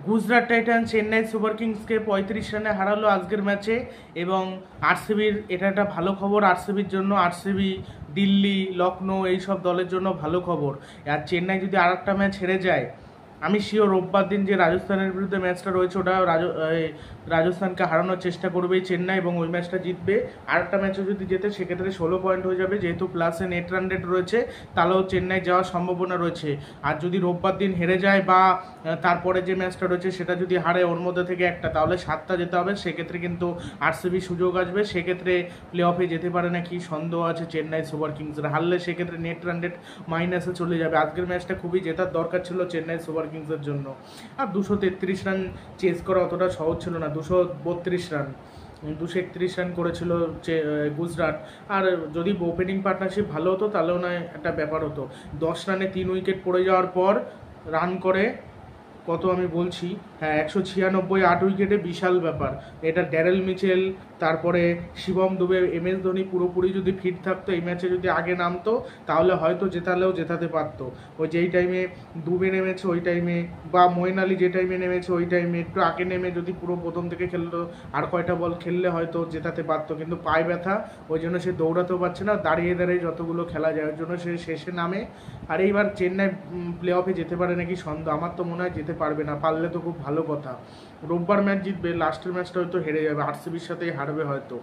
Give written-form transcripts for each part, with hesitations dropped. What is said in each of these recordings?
Gujarat Titans Chennai super কিংসকে 35 রানে হারালো আজকের ম্যাচে। এবং আরসিবির এটা একটা ভালো খবর আরসিবির জন্য। আরসিবি, দিল্লি, লখনৌ এইসব দলের জন্য ভালো খবর। আর চেন্নাই যদি আর একটা ম্যাচ হেরে যায়, আমি শিওর রোববার দিন যে রাজস্থানের বিরুদ্ধে ম্যাচটা রয়েছে ওটা রাজস্থানকে হারানোর চেষ্টা করবেই চেন্নাই, এবং ওই ম্যাচটা জিতবে। আর একটা ম্যাচও যদি জেতে সেক্ষেত্রে 16 পয়েন্ট হয়ে যাবে, যেহেতু প্লাসে নেট রান রেট রয়েছে, তাহলেও চেন্নাই যাওয়ার সম্ভাবনা রয়েছে। আর যদি রোববার দিন হেরে যায় বা তারপরে যে ম্যাচটা রয়েছে সেটা যদি হারে ওর মধ্যে থেকে একটা, তাহলে 7টা যেতে হবে। সেক্ষেত্রে কিন্তু আরসিবি সুযোগ আসবে, সেক্ষেত্রে প্লে অফে যেতে পারে নাকি সন্দেহ আছে চেন্নাই সুপার কিংসের। হারলে সেক্ষেত্রে নেট রান রেট মাইনাসে চলে যাবে। আজকের ম্যাচটা খুবই জেতার দরকার ছিল চেন্নাই সুপার কিংসের জন্য। আর 233 রান চেস করা অতটা সহজ ছিল না। 232 রান, 231 রান করেছিল গুজরাট। আর যদি ওপেনিং পার্টনারশিপ ভালো হতো তাহলেও না একটা ব্যাপার হতো। 10 রানে 3 উইকেট পড়ে যাওয়ার পর রান করে কত আমি বলছি, হ্যাঁ 196, 8 উইকেটে, বিশাল ব্যাপার এটা। ড্যারেল মিচেল, তারপরে শিবম দুবে, MS ধোনি পুরোপুরি যদি ফিট থাকতো, এই ম্যাচে যদি আগে নামতো তাহলে হয়তো জেতাতে পারতো। ওই যেই টাইমে দুবে নেমেছে ওই টাইমে, বা মঈন আলী যে টাইমে নেমেছে ওই টাইমে একটু আগে নেমে যদি পুরো প্রথম থেকে খেলতো, আর কয়টা বল খেললে হয়তো জেতাতে পারতো। কিন্তু পায়ে ব্যথা, ওই জন্য সে দৌড়াতেও পারছে না, দাঁড়িয়ে দাঁড়িয়ে যতগুলো খেলা যায় ওই জন্য সে শেষে নামে। আর এইবার চেন্নাই প্লে অফে যেতে পারে নাকি সন্দেহ। আমার তো মনে হয় যেতে পারবে না, পারলে তো খুব ভালো কথা। রোববার ম্যাচ জিতবে, লাস্টের ম্যাচটা হয়তো হেরে যাবে, আরসিবির সাথেই হারবে হয়তো।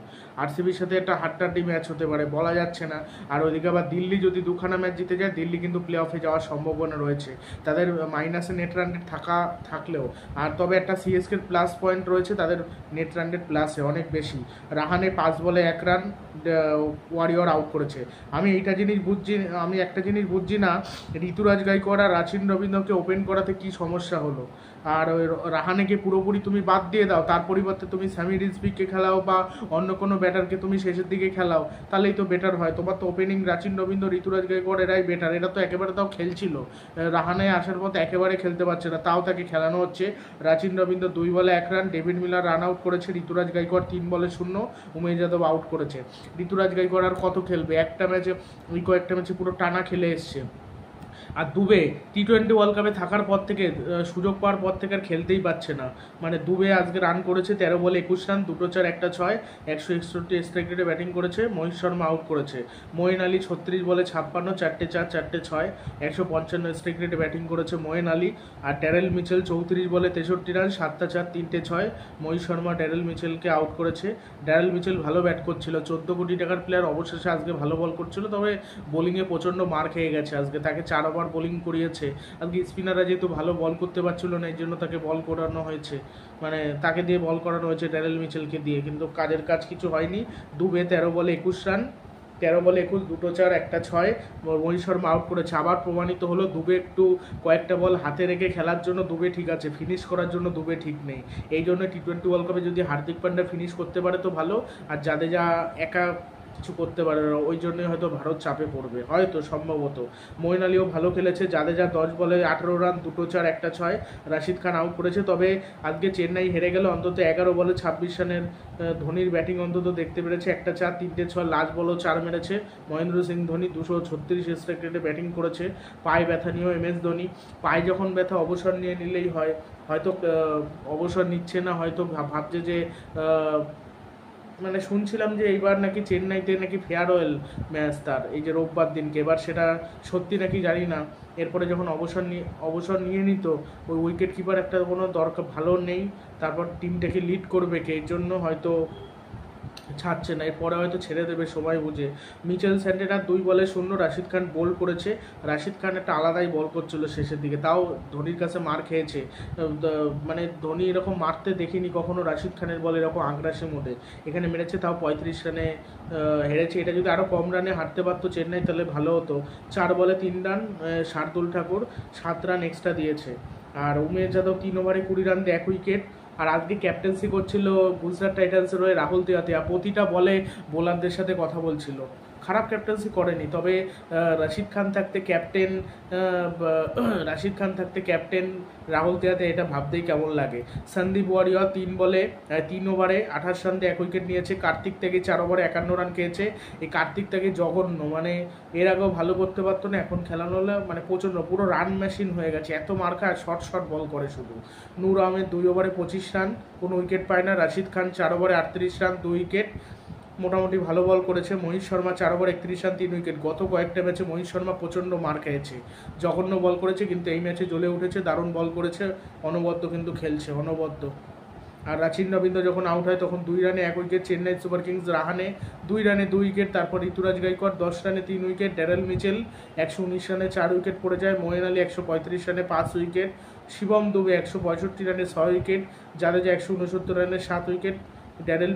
আরসিবির সাথে একটা হাড্ডাহাড্ডি ম্যাচ হতে পারে, বলা যাচ্ছে না। আর ওইদিকে আবার দিল্লি যদি দুখানা ম্যাচ জিতে যায়, দিল্লি কিন্তু প্লে অফে যাওয়ার সম্ভাবনা রয়েছে, তাদের মাইনাসে নেট রান রেট থাকলেও। আর তবে একটা সিএসকের প্লাস পয়েন্ট রয়েছে, তাদের নেট রান রেট প্লাসে অনেক বেশি। রাহানে 5 বলে 1 রান, ওয়ারিয়র আউট করেছে। আমি একটা জিনিস বুঝছি না, ঋতুরাজ গাইকোয়াড় আর রাচিন রবীন্দ্রকে ওপেন করাতে কি সমস্যা হলো। আর ওই রাহানেকে পুরোপুরি তুমি বাদ দিয়ে দাও, তার পরিবর্তে তুমি স্যামি রিজভিকে খেলাও বা অন্য কোনো ব্যাটারকে তুমি শেষের দিকে খেলাও, তাহলেই তো বেটার হয়। তোমার তো ওপেনিং রাচিন রবীন্দ্র, ঋতুরাজ গাইকোয়াড় এরাই বেটার। এটা তো একেবারে তাও খেলছিল, রাহানে আসার পথে একেবারে খেলতে পারছে না, তাও তাকে খেলানো হচ্ছে। রাচিন রবীন্দ্র 2 বলে 1 run, David Miller run out করেছে, ঋতুরাজ গাইকোয়াড় 3 বলে 0, উমেশ যাদব আউট করেছে। ঋতুরাজ গাইকোয়াড় আর কত খেলবে, একটা ম্যাচে, ওই কয়েকটা ম্যাচে পুরো টানা খেলে এসছে। আর দুবে T20 ওয়ার্ল্ড কাপে থাকার পর থেকে, সুযোগ পাওয়ার পর থেকে আর খেলতেই পারছে না। মানে দুবে আজকে রান করেছে 13 বলে 21 রান, 2 4 1 6, 161 স্ট্রাইক রেটে ব্যাটিং করেছে। মহিষ শর্মা আউট করেছে। মঈন আলী 36 বলে 56, 4 4 4 6, 155 স্ট্রাইক রেটে ব্যাটিং করেছে মঈন আলী। আর ড্যারেল মিচেল 34 বলে 63 রান, 7 4 3 6, মহিষ শর্মা ড্যারেল মিচেলকে আউট করেছে। ড্যারেল মিচেল ভালো ব্যাট করছিল, 14 কোটি টাকার প্লেয়ার, অবশেষে আজকে ভালো বল করছিল, তবে বোলিংয়ে প্রচণ্ড মার খেয়ে গেছে আজকে। তাকে 4 ওভার বোলিং করিয়েছে আজকে। স্পিনাররা যেহেতু ভালো বল করতে পারছিল না, এই জন্য তাকে বল করানো হয়েছে, মানে তাকে দিয়ে বল করানো হয়েছে ড্যারেল মিচেলকে দিয়ে, কিন্তু কাজের কাজ কিছু হয়নি। দুবে 13 বলে 21 রান, 13 বলে 21, 2 4 1 6, মহিষ শর্মা আউট করেছে। আবার প্রমাণিত হলো দুবে একটু কয়েকটা বল হাতে রেখে খেলার জন্য দুবে ঠিক আছে, ফিনিশ করার জন্য দুবে ঠিক নেই। এই জন্য T20 ওয়ার্ল্ড কাপে যদি হার্দিক পান্ডিয়া ফিনিশ করতে পারে তো ভালো, আর জাদেজা একা কিছু করতে পারে না, ওই জন্যই হয়তো ভারত চাপে পড়বে, হয়তো সম্ভবত। মঈন আলীও ভালো খেলেছে, জাদেজা 10 বলে 18 রান, 2 4 1 6, রাশিদ খান আউট করেছে। তবে আজকে চেন্নাই হেরে গেল, অন্তত 11 বলে 26 রানের ধোনির ব্যাটিং অন্তত দেখতে পেরেছে। 1 4 3 6, লাস্ট বলও 4 মেরেছে মহেন্দ্র সিং ধোনি, 236 স্ট্রাইক রেটে ব্যাটিং করেছে। পায়ে ব্যথা নিয়েও MS ধোনি, পায়ে যখন ব্যথা অবসর নিয়ে নিলেই হয়, হয়তো অবসর নিচ্ছে না, হয়তো ভাবছে যে মানে শুনছিলাম যে এইবার নাকি চেন্নাইতে নাকি ফেয়ারওয়েল ম্যাচ তার, এই যে রোববার দিনকে, এবার সেটা সত্যি নাকি জানি না। এরপরে যখন অবসর নিয়ে নিত, ওই উইকেট কিপার একটা কোনো দরকার ভালো নেই, তারপর টিমটাকে লিড করবে কে, এই জন্য হয়তো ছাড়ছে না, এরপরে হয়তো ছেড়ে দেবে সময় বুঝে। মিচেল স্যান্টেনার 2 বলে 0, রাশিদ খান বোল্ড করেছে। রাশিদ খান একটা আলাদাই বল করছিল শেষের দিকে, তাও ধোনির কাছে মার খেয়েছে। মানে ধোনি এরকম মারতে দেখিনি কখনো রাশিদ খানের বল এরকম আগ্রাসী মোডে, এখানে মেরেছে, তাও 35 রানে হেরেছে। এটা যদি আরও কম রানে হারতে পারতো চেন্নাই তাহলে ভালো হতো। 4 বলে 3 run, Shardul Thakur 7 run extra দিয়েছে। আর উমেশ যাদব 3 ওভারে 20 রান দিয়ে 1 উইকেট। আর আজকে ক্যাপ্টেন্সি করছিল গুজরাট টাইটান্সের হয়ে রাহুল তেয়াতিয়া, প্রতিটা বলে বোলারদের সাথে কথা বলছিল, খারাপ ক্যাপ্টেন্সি করেনি, তবে রাশিদ খান থাকতে ক্যাপ্টেন রাহুল তেয়াতে এটা ভাবতেই কেমন লাগে। সন্দীপ ওয়ারিয়র 3 ওভারে 28 রান দিয়ে 1 উইকেট নিয়েছে। কার্তিক থেকে 4 ওভারে 51 রান খেয়েছে। এই কার্তিক থেকে জঘন্য, মানে এর আগেও ভালো করতে পারতো না, এখন খেলানো হলে মানে প্রচণ্ড পুরো রান মেশিন হয়ে গেছে, এত মার্কা শর্ট বল করে শুধু। নূর আহমেদ 2 ওভারে 25 রান, কোনো উইকেট পায় না। রাশিদ খান 4 ওভারে 38 রান, 2 উইকেট, মোটামুটি ভালো বল করেছে। মহিষ শর্মা 4 ওভার 31 রান, 3 উইকেট। গত কয়েকটা ম্যাচে মহিষ শর্মা প্রচণ্ড মার খেয়েছে, জঘন্য বল করেছে, কিন্তু এই ম্যাচে জ্বলে উঠেছে, দারুণ বল করেছে, অনবদ্য কিন্তু খেলছে, অনবদ্য। আর রাচিন রবীন্দ্র যখন আউট হয় তখন 2 রানে 1 wicket. Chennai super kings Rahane 2 রানে 2 উইকেট। তারপর ঋতুরাজ গাইকোয়াড় 10 রানে 3 উইকেট। ড্যারেল মিচেল 119 রানে 4 উইকেট পড়ে যায়। মোয়েন আলী 135 রানে 5 উইকেট। শিবম দুবে 165 রানে 6 উইকেট। জাদেজা 169 রানে 7 উইকেট। ড্যারেল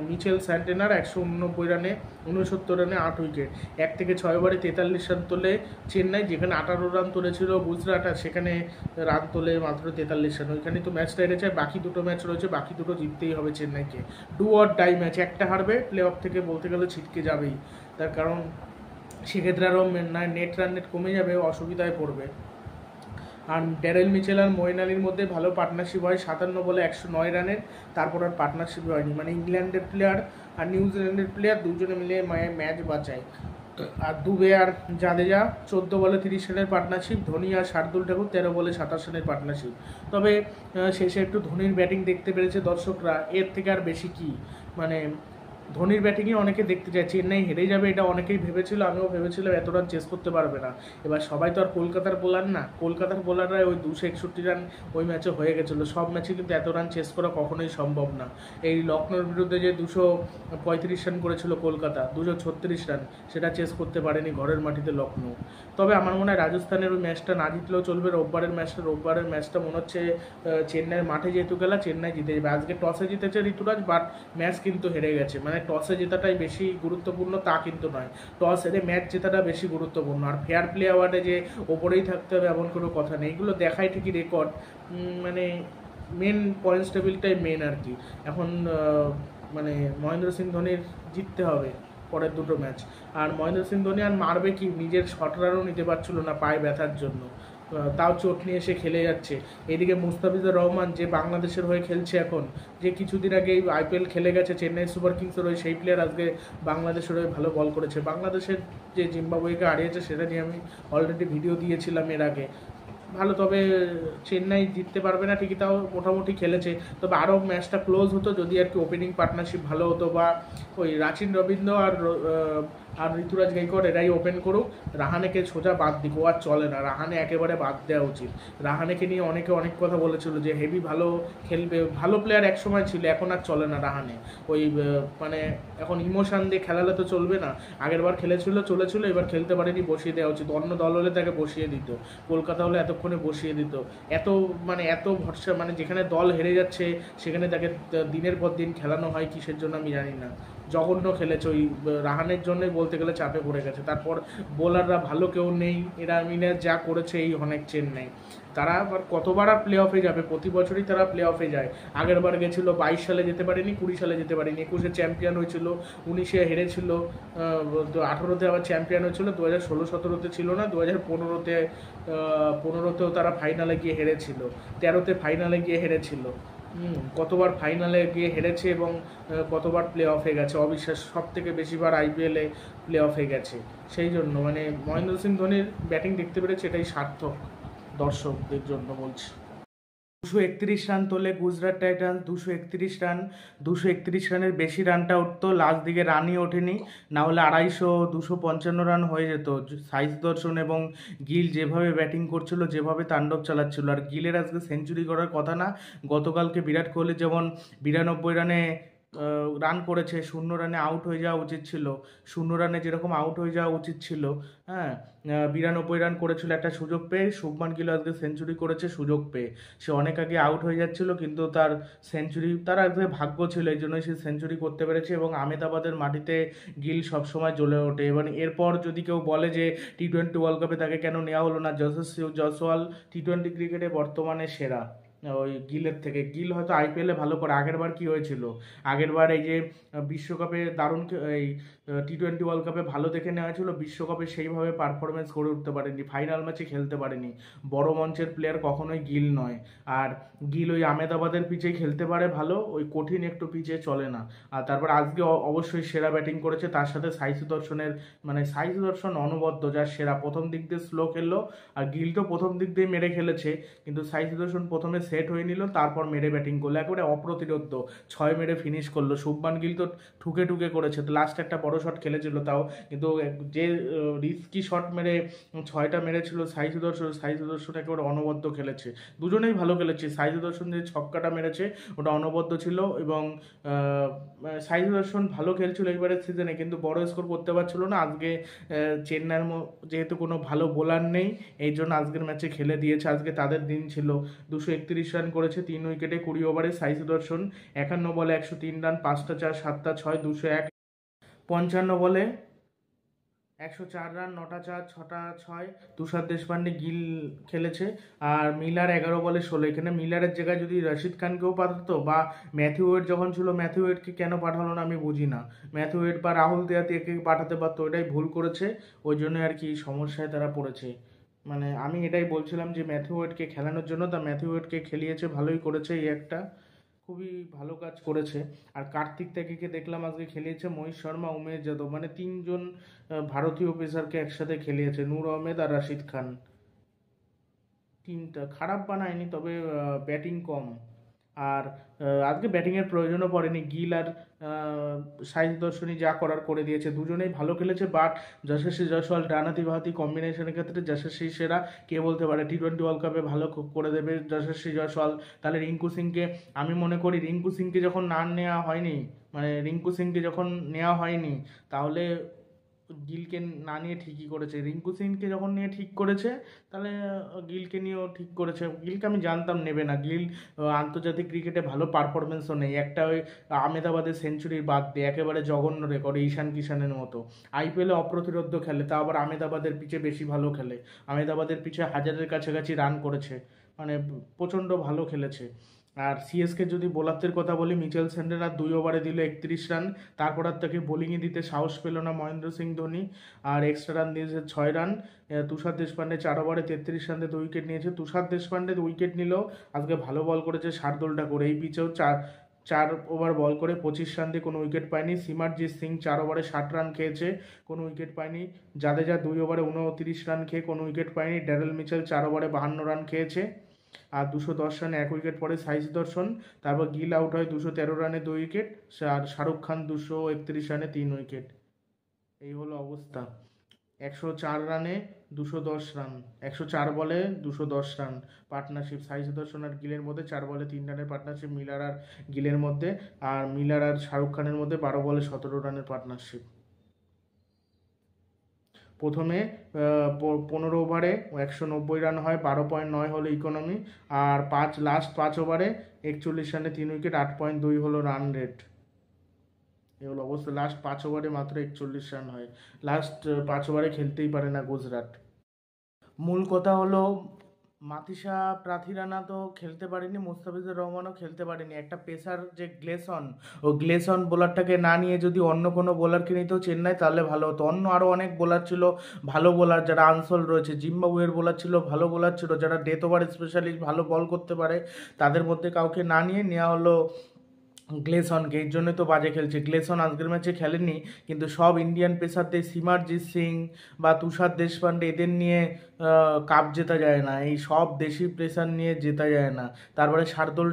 মিচেল স্যান্টেনার 189 রানে 69 রানে 8 উইকেট। 1 থেকে 6 ওভারে 43 রান তোলে চেন্নাই, যেখানে 18 রান তুলেছিল গুজরাট, আর সেখানে রান তোলে মাত্র 43 রান। ওইখানে তো ম্যাচটা হেরেছে, বাকি দুটো ম্যাচ রয়েছে, বাকি দুটো জিততেই হবে চেন্নাইকে। ডু অর ডাই ম্যাচ, একটা হারবে প্লে অফ থেকে বলতে গেলে ছিটকে যাবেই, তার কারণ সেক্ষেত্রে আরও নেট কমে যাবে, অসুবিধায় পড়বে। আর ড্যারেল মিচেল আর মোয়েন আলীর মধ্যে ভালো পার্টনারশিপ হয় 57 বলে 109 রানের, তারপর আর পার্টনারশিপ হয়নি, মানে ইংল্যান্ডের প্লেয়ার আর নিউজিল্যান্ডের প্লেয়ার দুজনে মিলে ম্যাচ বাঁচায়। আর দুবে আর জাদেজা 14 বলে 30 রানের পার্টনারশিপ। ধোনি আর শার্দুল ঠাকুর 13 বলে 27 রানের পার্টনারশিপ। তবে শেষে একটু ধোনির ব্যাটিং দেখতে পেরেছে দর্শকরা, এর থেকে আর বেশি কি, মানে ধোনির ব্যাটিংই অনেকে দেখতে চায়। চেন্নাই হেরে যাবে এটা অনেকেই ভেবেছিল, আমিও ভেবেছিলাম এত রান চেস করতে পারবে না। এবার সবাই তো আর কলকাতার বোলার না, কলকাতার বোলাররা ওই 261 রান ওই ম্যাচে হয়ে গেছিলো। সব ম্যাচে কিন্তু এত রান চেস করা কখনোই সম্ভব না। এই লখনৌর বিরুদ্ধে যে 235 রান করেছিল কলকাতা, 236 রান, সেটা চেস করতে পারেনি ঘরের মাটিতে লখনৌ। তবে আমার মনে হয় রাজস্থানের ওই ম্যাচটা না জিতলেও চলবে। রোববারের ম্যাচটা মনে হচ্ছে চেন্নাইয়ের মাঠে যেহেতু গেলা, চেন্নাই জিতে যাবে। আজকে টসে জিতেছে ঋতুরাজ, বাট ম্যাচ কিন্তু হেরে গেছে, মানে টসে জেতাটাই বেশি গুরুত্বপূর্ণ তা কিন্তু নয়, টস হেরে ম্যাচ জেতাটা বেশি গুরুত্বপূর্ণ। আর ফেয়ার প্লে অ্যাওয়ার্ডে যে ওপরেই থাকতে হবে এমন কোনো কথা নেই, এগুলো দেখায় ঠিকই রেকর্ড, মানে মেন পয়েন্টস টেবিলটাই মেন আর কি। এখন মানে মহেন্দ্র সিং ধোনির জিততে হবে পরের দুটো ম্যাচ। আর মহেন্দ্র সিং ধোনি আর মারবে কি, নিজের শট রানও নিতে পারছিল না পায়ে ব্যথার জন্য, তাও চোট নিয়ে এসে খেলে যাচ্ছে। এদিকে মুস্তাফিজুর রহমান যে বাংলাদেশের হয়ে খেলছে এখন, যে কিছুদিন আগে IPL খেলে গেছে চেন্নাই সুপার কিংসের হয়ে, সেই প্লেয়ার আজকে বাংলাদেশের হয়ে ভালো বল করেছে। বাংলাদেশের যে জিম্বাবুয়েকে হারিয়েছে সেটা নিয়ে আমি অলরেডি ভিডিও দিয়েছিলাম এর আগে, ভালো। তবে চেন্নাই জিততে পারবে না ঠিকই, তাও মোটামুটি খেলেছে। তবে আরও ম্যাচটা ক্লোজ হতো যদি আর কি ওপেনিং পার্টনারশিপ ভালো হতো, বা ওই রাচিন রবীন্দ্র আর ঋতুরাজ গাইকোয়াড় এরাই ওপেন করুক, রাহানেকে সোজা বাদ দিক, ও আর চলে না, রাহানে একেবারে বাদ দেওয়া উচিত। রাহানেকে নিয়ে অনেকে অনেক কথা বলেছিল যে হেভি ভালো খেলবে, ভালো প্লেয়ার একসময় ছিল, এখন আর চলে না রাহানে। ওই মানে এখন ইমোশান দিয়ে খেলালে তো চলবে না, আগের বার চলেছিল, এবার খেলতে পারেনি, বসিয়ে দেওয়া উচিত। অন্য দল হলে তাকে বসিয়ে দিত, কলকাতা হলে এতক্ষণে বসিয়ে দিত। এত ভরসা, মানে যেখানে দল হেরে যাচ্ছে সেখানে তাকে দিনের পর দিন খেলানো হয় কিসের জন্য আমি জানি না। জঘন্য খেলেছে, ওই রাহানের জন্যই বলতে গেলে চাপে পড়ে গেছে। তারপর বোলাররা ভালো কেউ নেই, এরা মিলে যা করেছে এই অনেক চেন্নাই। তারা আবার কতবার আর প্লে অফে যাবে, প্রতি বছরই তারা প্লে অফে যায়। আগের বার গেছিলো 22 সালে যেতে পারেনি, 20 সালে যেতে পারেনি, 21-এ চ্যাম্পিয়ন হয়েছিল, 19-এ হেরেছিল, 18-তে আবার চ্যাম্পিয়ন হয়েছিল, 2016-17-তে ছিল না, 2015-তেও তারা ফাইনালে গিয়ে হেরেছিল, 13-তে ফাইনালে গিয়ে হেরেছিল। কতবার ফাইনালে গিয়ে হেরেছে এবং কতবার প্লে অফে গেছে, অবিশ্বাস। সব থেকে বেশিবার IPL-এ প্লে অফে গেছে। সেই জন্য মানে মহেন্দ্র সিং ধোনির ব্যাটিং দেখতে পেরেছে, এটাই সার্থক দর্শকদের জন্য বলছি। 231 রান তোলে গুজরাট টাইটান্স, 231 রানের বেশি রানটা উঠতো, লাস্ট দিকে রানই ওঠেনি, না হলে 255 রান হয়ে যেত। সাই সুদর্শন এবং গিল যেভাবে ব্যাটিং করছিল, যেভাবে তাণ্ডব চালাচ্ছিল, আর গিলের আজকে সেঞ্চুরি করার কথা না, গতকালকে বিরাট কোহলি যেমন 92 রানে রান করেছে, 0 রানে আউট হয়ে যাওয়া উচিত ছিল, 0 রানে যেরকম আউট হয়ে যাওয়া উচিত ছিল, হ্যাঁ, 92 রান করেছিল একটা সুযোগ পেয়ে। শুভমান গিল আজকে সেঞ্চুরি করেছে সুযোগ পেয়ে, সে অনেক আগে আউট হয়ে যাচ্ছিল, কিন্তু তার আজকে ভাগ্য ছিল, এই জন্যই সে সেঞ্চুরি করতে পেরেছে। এবং আহমেদাবাদের মাটিতে গিল সবসময় জ্বলে ওঠে। এবং এরপর যদি কেউ বলে যে T20 ওয়ার্ল্ড কাপে তাকে কেন নেওয়া হলো না, যশস্বী জয়সওয়াল T20 ক্রিকেটে বর্তমানে সেরা। ওই গিলের থেকে। গিল হয়তো আইপিএলে ভালো করে, আগের বার কি হয়েছিল, আগের বার এই যে বিশ্বকাপে দারুণ এই টি-20 ওয়ার্ল্ড কাপে ভালো দেখে নেওয়া ছিল, বিশ্বকাপে সেইভাবে পারফরমেন্স করে উঠতে পারেনি, ফাইনাল ম্যাচে খেলতে পারেনি। বড় মঞ্চের প্লেয়ার কখনোই গিল নয়। আর গিল ওই আহমেদাবাদের পিচেই খেলতে পারে ভালো, ওই কঠিন একটু পিচে চলে না। আর তারপর আজকে অবশ্যই সেরা ব্যাটিং করেছে, তার সাথে সাই সুদর্শনের, মানে সাই সুদর্শন অনবদ্য যার সেরা, প্রথম দিক দিয়ে স্লো খেললো, আর গিল তো প্রথম দিক দিয়ে মেরে খেলেছে, কিন্তু সাই সুদর্শন প্রথমে সেট হয়ে নিল, তারপর মেরে ব্যাটিং করলো, একেবারে অপ্রতিরোধ্য 6 মেরে ফিনিশ করলো। শুভমান গিল তো ঠুকে ঠুকে করেছে, তো লাস্ট একটা বড় শট খেলেছিল তাও, কিন্তু যে রিস্কি শট মেরে 6টা মেরেছিল সাই সুদর্শন একেবারে অনবদ্য খেলেছে। দুজনেই ভালো খেলেছে, সাই সুদর্শন যে ছক্কাটা মেরেছে ওটা অনবদ্য ছিল, এবং সাই সুদর্শন ভালো খেলছিল এবারের সিজনে, কিন্তু বড় স্কোর করতে পারছিল না। আজকে চেন্নাইয়ের যেহেতু কোনো ভালো বোলার নেই, এই জন্য আজকের ম্যাচে খেলে দিয়েছে, আজকে তাদের দিন ছিল। 231 রান করেছে 3 উইকেটে 20 ওভারে সাই সুদর্শন, 51 বলে 103 রান, 5টা 4, 7টা 6, 201। 55 বলে 104 রান, 9টা 4, 6টা 6। তুষার দেশপান্ডে গিল খেলেছে, আর মিলার 11 বলে 16। এখানে মিলারের জায়গায় যদি রশিদ খানকেও পাঠাতো, বা ম্যাথিউ ওয়েড যখন ছিল, ম্যাথিউ ওয়েডকে কেন পাঠালো না আমি বুঝি না। ম্যাথিউ ওয়েড বা রাহুল তেয়াতি একে পাঠাতে পারতো, ওইটাই ভুল করেছে, ওই জন্য আর কি সমস্যায় তারা পড়েছে। মানে আমি এটাই বলছিলাম যে ম্যাথিউ ওয়েডকে খেলানোর জন্য, তা ম্যাথিউ ওয়েডকে খেলিয়েছে, ভালোই করেছে, এই একটা খুবই ভালো কাজ করেছে। আর কার্তিক ত্যাগীকে দেখলাম আজকে খেলিয়েছে, মহিষ শর্মা, উমেশ যাদব, মানে 3জন ভারতীয় পেসারকে একসাথে খেলিয়েছে, নূর আহমেদ আর রাশিদ খান। টিমটা খারাপ বানায়নি, তবে ব্যাটিং কম। আর আজকে ব্যাটিংয়ের প্রয়োজনও পড়েনি, গিল আর সাই সুদর্শনই যা করার করে দিয়েছে, দুজনেই ভালো খেলেছে। বাট যশস্বী জয়সওয়াল ডানাতি বাহাতি কম্বিনেশনের ক্ষেত্রে যশস্বী সেরা, কে বলতে পারে টি-20 ওয়ার্ল্ড কাপে ভালো করে দেবে যশস্বী জয়সওয়াল। তাহলে রিঙ্কু সিংকে, আমি মনে করি রিঙ্কু সিংকে যখন না নেওয়া হয়নি, মানে রিঙ্কু সিংকে যখন নেওয়া হয়নি, তাহলে গিলকে না নিয়ে ঠিকই করেছে। রিঙ্কু সিংকে যখন নিয়ে ঠিক করেছে, তাহলে গিলকে নিয়েও ঠিক করেছে। গিলকে আমি জানতাম নেবে না, গিল আন্তর্জাতিক ক্রিকেটে ভালো পারফরমেন্সও নেই, একটা ওই আহমেদাবাদের সেঞ্চুরির বাদ দিয়ে একেবারে জঘন্য রেকর্ড, ঈশান কিষানের মতো। আইপিএলে অপ্রতিরোধ্য খেলে, তা আবার আহমেদাবাদের পিচে বেশি ভালো খেলে, আহমেদাবাদের পিচে 1000-এর কাছাকাছি রান করেছে, মানে প্রচণ্ড ভালো খেলেছে। আর সিএসকে যদি বোলারদের কথা বলি, মিচেল স্যান্টনার 2 ওভারে দিল 31 রান, তারপর আর তাকে বোলিংয়ে দিতে সাহস পেল না মহেন্দ্র সিং ধোনি, আর এক্সট্রা রান দিয়েছে 6 রান। তুষার দেশপান্ডে 4 ওভারে 33 রান দিয়ে 2 উইকেট নিয়েছে। তুষার দেশপান্ডে উইকেট নিলেও আজকে ভালো বল করেছে শার্দুলটা করে, এই পিচেও 4 ওভার বল করে 25 রান দিয়ে কোনো উইকেট পায়নি। সিমারজিৎ সিং 4 ওভারে 60 রান খেয়েছে, কোনো উইকেট পায়নি। জাদেজা 2 ওভারে 29 রান খেয়ে কোনো উইকেট পায়নি। ড্যারেল মিচেল 4 ওভারে 52 রান খেয়েছে, আর 210 রানে 1 উইকেট পড়ে সাই সুদর্শন। তারপর গিল আউট হয় 213 রানে 2 উইকেট, আর শাহরুখ খান 231 রানে 3 উইকেট। এই হলো অবস্থা। 104 রানে 210 রান, 104 বলে 210 রান পার্টনারশিপ সাই সুদর্শন আর গিলের মধ্যে। 4 বলে 3 রানের পার্টনারশিপ মিলার আর গিলের মধ্যে, আর মিলার আর শাহরুখ খানের মধ্যে 12 বলে 17 রানের পার্টনারশিপ। প্রথমে 15 ওভারে 190 রান হয়, 12.9 হলো ইকোনমি, আর লাস্ট 5 ওভারে 41 রানে 3 উইকেট, 8.2 হলো রান রেট। এই হলো অবস্থা, লাস্ট 5 ওভারে মাত্র 41 রান হয়, লাস্ট 5 ওভারে খেলতেই পারে না গুজরাট। মূল কথা হলো মাতিসা প্রাথিরানা তো খেলতে পারেনি, মুস্তাফিজুর রহমানও খেলতে পারেনি। একটা পেসার যে গ্লেসন, ও গ্লেসন বোলারটাকে না নিয়ে যদি অন্য কোনো বোলারকে নিত চেন্নাই, তাহলে ভালো হতো। অন্য আরও অনেক বোলার ছিল ভালো বোলার, যারা আনসোল রয়েছে, জিম্বাবুয়ের বোলার ছিল ভালো বোলার ছিল, যারা ডেথ ওভার স্পেশালিস্ট ভালো বল করতে পারে, তাদের মধ্যে কাউকে না নিয়ে নেওয়া হলো গ্লেসনকে। এর জন্যই তো বাজে খেলছে। গ্লেসন আজকের ম্যাচে খেলেনি, কিন্তু সব ইন্ডিয়ান পেসারদের, সিমারজিৎ সিং বা তুষার দেশপান্ডে, এদের নিয়ে কাপ জেতা যায় না, এই সব দেশি পেসার নিয়ে জেতা যায় না। তারপরে শার্দুল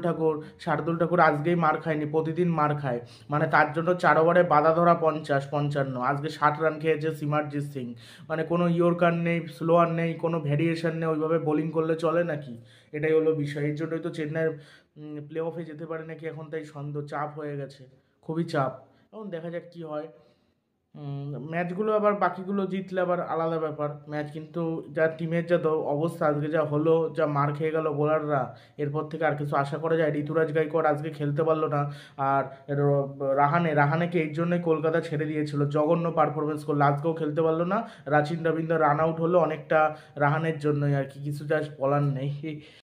ঠাকুর আজকেই মার খায়নি, প্রতিদিন মার খায়, মানে তার জন্য 4 ওভারে বাধা ধরা 50-55, আজকে 60 রান খেয়েছে সিমারজিৎ সিং। মানে কোনো ইয়র্কার নেই, স্লোয়ার নেই, কোনো ভ্যারিয়েশন নেই, ওইভাবে বোলিং করলে চলে নাকি? এটাই হলো বিষয়। এর জন্যই তো চেন্নাইয়ের প্লে অফে যেতে পারে নাকি এখন, তাই সন্দেহ, চাপ হয়ে গেছে, খুবই চাপ। এখন দেখা যাক কি হয়। ম্যাচগুলো আবার বাকিগুলো জিতলে আবার আলাদা ব্যাপার ম্যাচ, কিন্তু যা টিমের যা অবস্থা আজকে, যা হলো, যা মার খেয়ে গেল বোলাররা, এরপর থেকে আর কিছু আশা করা যায়? ঋতুরাজ গাইকোয়াড় আজকে খেলতে পারলো না, আর রাহানেকে এই জন্যই কলকাতা ছেড়ে দিয়েছিল, জঘন্য পারফরমেন্স করলো, আজকেও খেলতে পারলো না। রাচিন রবীন্দ্র রান আউট হলো অনেকটা রাহানের জন্যই আর কি, কিছু যা বলার নেই।